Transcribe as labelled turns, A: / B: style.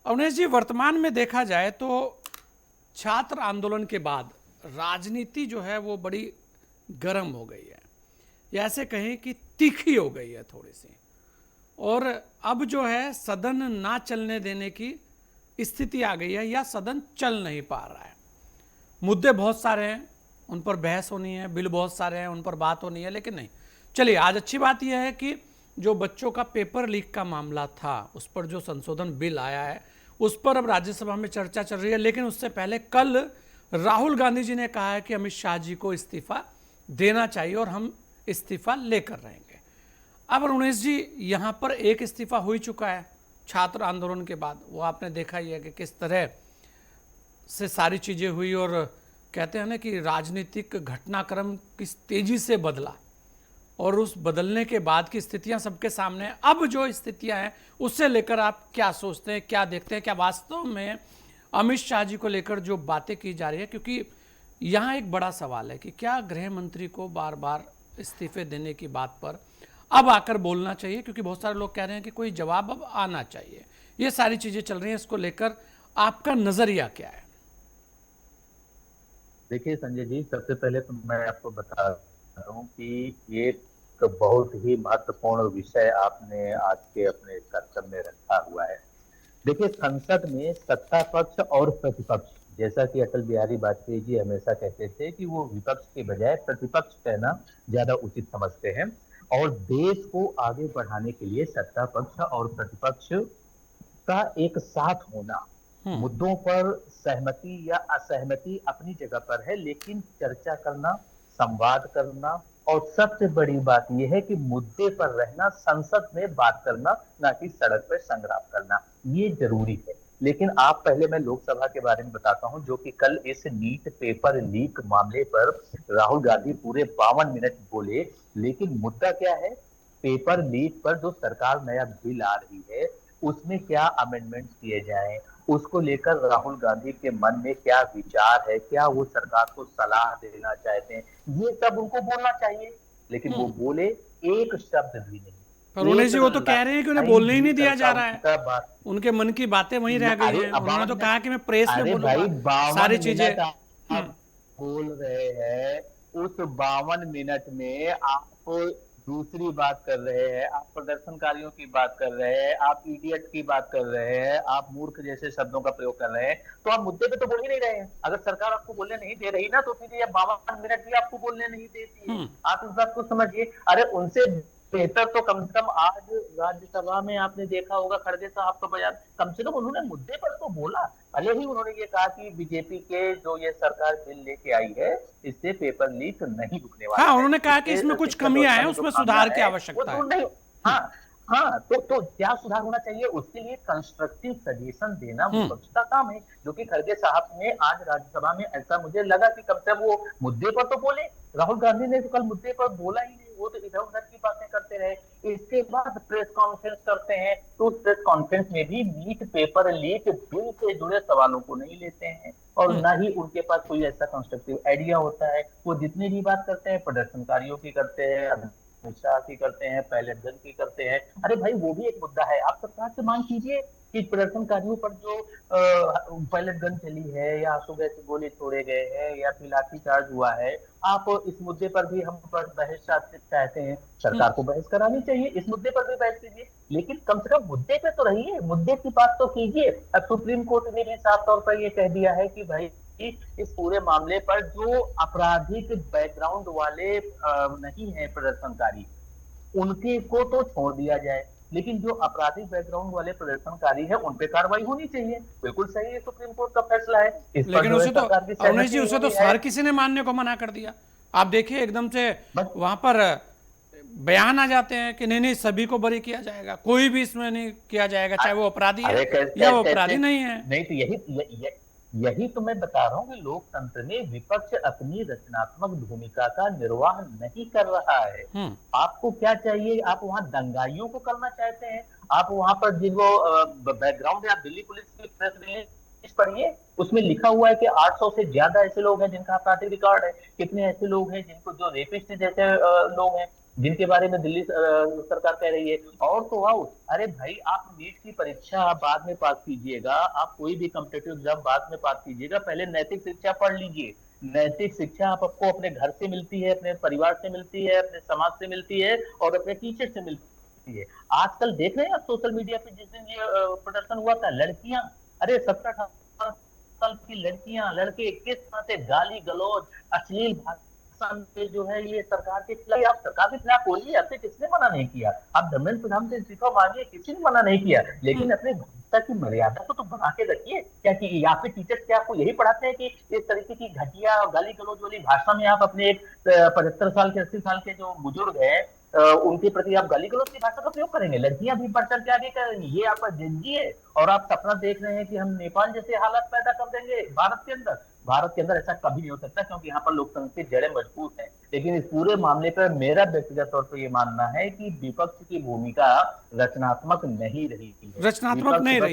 A: अवनेश जी, वर्तमान में देखा जाए तो छात्र आंदोलन के बाद राजनीति जो है वो बड़ी गर्म हो गई है, या ऐसे कहें कि तीखी हो गई है थोड़ी सी। और अब जो है सदन ना चलने देने की स्थिति आ गई है, या सदन चल नहीं पा रहा है। मुद्दे बहुत सारे हैं, उन पर बहस होनी है, बिल बहुत सारे हैं, उन पर बात होनी है, लेकिन नहीं। चलिए, आज अच्छी बात यह है कि जो बच्चों का पेपर लीक का मामला था, उस पर जो संशोधन बिल आया है, उस पर अब राज्यसभा में चर्चा चल रही है। लेकिन उससे पहले कल राहुल गांधी जी ने कहा है कि अमित शाह जी को इस्तीफा देना चाहिए और हम इस्तीफा लेकर रहेंगे। अब रमेश जी, यहाँ पर एक इस्तीफा हो ही चुका है छात्र आंदोलन के बाद। वो आपने देखा ही है कि किस तरह से सारी चीज़ें हुई, और कहते हैं ना कि राजनीतिक घटनाक्रम किस तेजी से बदला, और उस बदलने के बाद की स्थितियां सबके सामने हैं। अब जो स्थितियां हैं उससे लेकर आप क्या सोचते हैं, क्या देखते हैं? क्या वास्तव में अमित शाह जी को लेकर जो बातें की जा रही है, क्योंकि यहाँ एक बड़ा सवाल है कि क्या गृह मंत्री को बार बार इस्तीफे देने की बात पर अब आकर बोलना चाहिए, क्योंकि बहुत सारे लोग कह रहे हैं कि कोई जवाब अब आना चाहिए। ये सारी चीज़ें चल रही हैं, इसको लेकर आपका नज़रिया क्या है?
B: देखिए संजय जी, सबसे पहले तो मैं आपको बता रहा हूँ कि ये एक बहुत ही महत्वपूर्ण विषय आपने आज के अपने कार्यक्रम में रखा हुआ है। देखिए, संसद में सत्ता पक्ष और प्रतिपक्ष, जैसा कि अटल बिहारी वाजपेयी जी हमेशा कहते थे कि वो विपक्ष के बजाय प्रतिपक्ष कहना ज्यादा उचित समझते हैं। और देश को आगे बढ़ाने के लिए सत्ता पक्ष और प्रतिपक्ष का एक साथ होना, मुद्दों पर सहमति या असहमति अपनी जगह पर है, लेकिन चर्चा करना, संवाद करना, और सबसे बड़ी बात यह है कि मुद्दे पर रहना, संसद में बात करना, ना कि सड़क पर संग्राम करना, ये जरूरी है। लेकिन आप पहले, मैं लोकसभा के बारे में बताता हूं, जो कि कल इस नीट पेपर लीक मामले पर राहुल गांधी पूरे 52 मिनट बोले। लेकिन मुद्दा क्या है? पेपर लीक पर जो सरकार नया बिल आ रही है, उसमें क्या अमेंडमेंट्स किए जाएं, उसको लेकर राहुल गांधी के मन में क्या विचार है, क्या वो सरकार को सलाह देना चाहते हैं, ये सब उनको बोलना चाहिए। लेकिन वो बोले एक शब्द भी
A: पर
B: नहीं,
A: उन्हें
B: एक
A: जी वो तो कह रहे हैं कि उन्हें
B: लाइन
A: बोलने ही
B: भी
A: नहीं दिया
B: करता
A: जा रहा है।
B: उनका बात।
A: उनके मन की बातें वहीं रह गई
B: अरे
A: हैं।
B: अब
A: उन्होंने तो
B: 52 मिनट,
A: कहा कि मैं प्रेस में
B: अरे भाई
A: बोलूंगा सारी
B: 52
A: चीजें।
B: मिनट आप बोल रहे हैं, उस 52 मिनट में आप दूसरी बात कर रहे हैं, आप प्रदर्शनकारियों की बात कर रहे हैं, आप इडियट की बात कर रहे हैं, आप मूर्ख जैसे शब्दों का प्रयोग कर रहे हैं। तो आप मुद्दे पे तो बोल ही नहीं रहे हैं। अगर सरकार आपको बोलने नहीं दे रही ना, तो फिर ये 52 मिनट भी आपको बोलने नहीं देती है। आप इस बात को समझिए। अरे उनसे बेहतर तो कम से कम आज राज्यसभा में आपने देखा होगा, खड़गे साहब का बयान, कम से कम उन्होंने मुद्दे पर तो बोला। भले ही उन्होंने ये कहा कि बीजेपी के जो ये सरकार बिल लेके आई है, इससे पेपर लीक नहीं रुकने
A: हाँ,
B: वाला है,
A: उन्होंने कहा कि
B: इससे
A: इसमें कुछ
B: शिक्षण
A: कमियां
B: व्यवस्था
A: हैं,
B: में जो
A: उसमें
B: खामियां
A: सुधार की
B: है वो
A: आवश्यकता है।
B: दूर नहीं। हाँ, हाँ, तो क्या सुधार होना चाहिए, उसके लिए कंस्ट्रक्टिव सजेशन देना विपक्ष का काम है, जो कि खड़गे साहब ने आज राज्यसभा में, ऐसा मुझे लगा कि कम से कम वो मुद्दे पर तो बोले। राहुल गांधी ने तो कल मुद्दे पर बोला ही नहीं, वो तो इधर उधर की बातें करते रहे। इसके बाद प्रेस कॉन्फ्रेंस करते हैं, तो उस प्रेस कॉन्फ्रेंस में भी नीट पेपर लीक बिल से जुड़े सवालों को नहीं लेते हैं, और ना ही उनके पास कोई ऐसा कंस्ट्रक्टिव आइडिया होता है। वो जितनी भी बात करते हैं, प्रदर्शनकारियों की करते हैं, अमित शाह की करते हैं, पायलट गन की करते हैं। अरे भाई, वो भी एक मुद्दा है। आप सरकार से मांग कीजिए कि प्रदर्शनकारियों पर जो पायलट गन चली है, या आंसू गैस से गोले छोड़े गए हैं, या फिर लाठीचार्ज हुआ है, आप इस मुद्दे पर भी हम पर बहस चाहते हैं, सरकार को बहस करानी चाहिए, इस मुद्दे पर भी बहस कीजिए। लेकिन कम से कम मुद्दे पे तो रहिए, मुद्दे की बात तो कीजिए। अब सुप्रीम कोर्ट ने भी साफ तौर पर यह कह दिया है कि भाई इस पूरे मामले पर जो आपराधिक बैकग्राउंड वाले नहीं है प्रदर्शनकारी, उनके को तो छोड़ दिया जाए, लेकिन जो आपराधिक बैकग्राउंड वाले प्रदर्शनकारी है, उन पे कार्रवाई होनी चाहिए। बिल्कुल सही है, सुप्रीम कोर्ट का फैसला है, इस पर
A: लेकिन
B: जो है
A: उसे तो
B: सरकार की
A: अवनीश जी,
B: सहमति
A: उसे तो
B: हुई है।
A: हर किसी ने मानने को मना कर दिया। आप देखिए, एकदम से
B: बस
A: वहां पर बयान आ जाते हैं कि नहीं नहीं, सभी को बरी किया जाएगा, कोई भी इसमें नहीं किया जाएगा, चाहे वो अपराधी है
B: अरे
A: या
B: कैसे
A: वो
B: कैसे
A: अपराधी नहीं है।
B: नहीं, तो यही तो मैं बता रहा हूँ कि लोकतंत्र में विपक्ष अपनी रचनात्मक भूमिका का निर्वाह नहीं कर रहा है। आपको क्या चाहिए? आप वहां दंगाइयों को करना चाहते हैं? आप वहां पर जिनको बैकग्राउंड है, आप दिल्ली पुलिस की प्रेस रिलीज पढ़िए, उसमें लिखा हुआ है कि 800 से ज्यादा ऐसे लोग हैं जिनका आपराधिक रिकॉर्ड है। कितने ऐसे लोग हैं जिनको, जो रेपिस्ट जैसे लोग हैं, जिनके बारे में दिल्ली सरकार कह रही है। और तो और, अरे भाई, आप नीट की परीक्षा आप बाद में पास कीजिएगा, आप कोई भी कॉम्पिटिटिव एग्जाम बाद में पास कीजिएगा, पहले नैतिक शिक्षा पढ़ लीजिए। नैतिक शिक्षा आपको अपने घर से मिलती है, अपने परिवार से मिलती है, अपने समाज से मिलती है और अपने टीचर से मिलती है। आजकल देख रहे हैं आप सोशल मीडिया पे, जिस दिन ये प्रदर्शन हुआ था, लड़कियां, अरे 17-18 साल की लड़कियां, लड़के किस तरह से गाली गलौज, अश्लील भाषा में जो है ये सरकार के खिलाफ, आप सरकार के खिलाफ बोलिए, आपसे किसने मना नहीं किया, आप धर्मेंद्र प्रधान से इस्तीफा मांगिए, किसी ने मना नहीं किया, लेकिन अपने भाषा की मर्यादा को तो बना के रखिए। क्या कि या फिर टीचर्स क्या आपको यही पढ़ाते हैं कि इस तरीके की घटिया और गाली गलौज वाली भाषा में आप अपने एक 75 साल के 80 साल के जो बुजुर्ग हैं उनके प्रति आप गाली गलौज की भाषा का प्रयोग करेंगे? लड़कियां भी बढ़ चढ़ के आगे करेंगी, ये आपका जिंदगी है। और आप सपना देख रहे हैं कि हम नेपाल जैसे हालात पैदा कर देंगे भारत के अंदर। भारत के अंदर ऐसा कभी नहीं हो सकता, क्योंकि यहाँ पर लोकतंत्र की जड़ें मजबूत हैं। लेकिन इस पूरे मामले पर मेरा व्यक्तिगत तौर पर ये मानना है कि विपक्ष की भूमिका रचनात्मक नहीं रही है।
A: रचनात्मक
B: विपक्ष
A: नहीं
B: बस
A: रही है।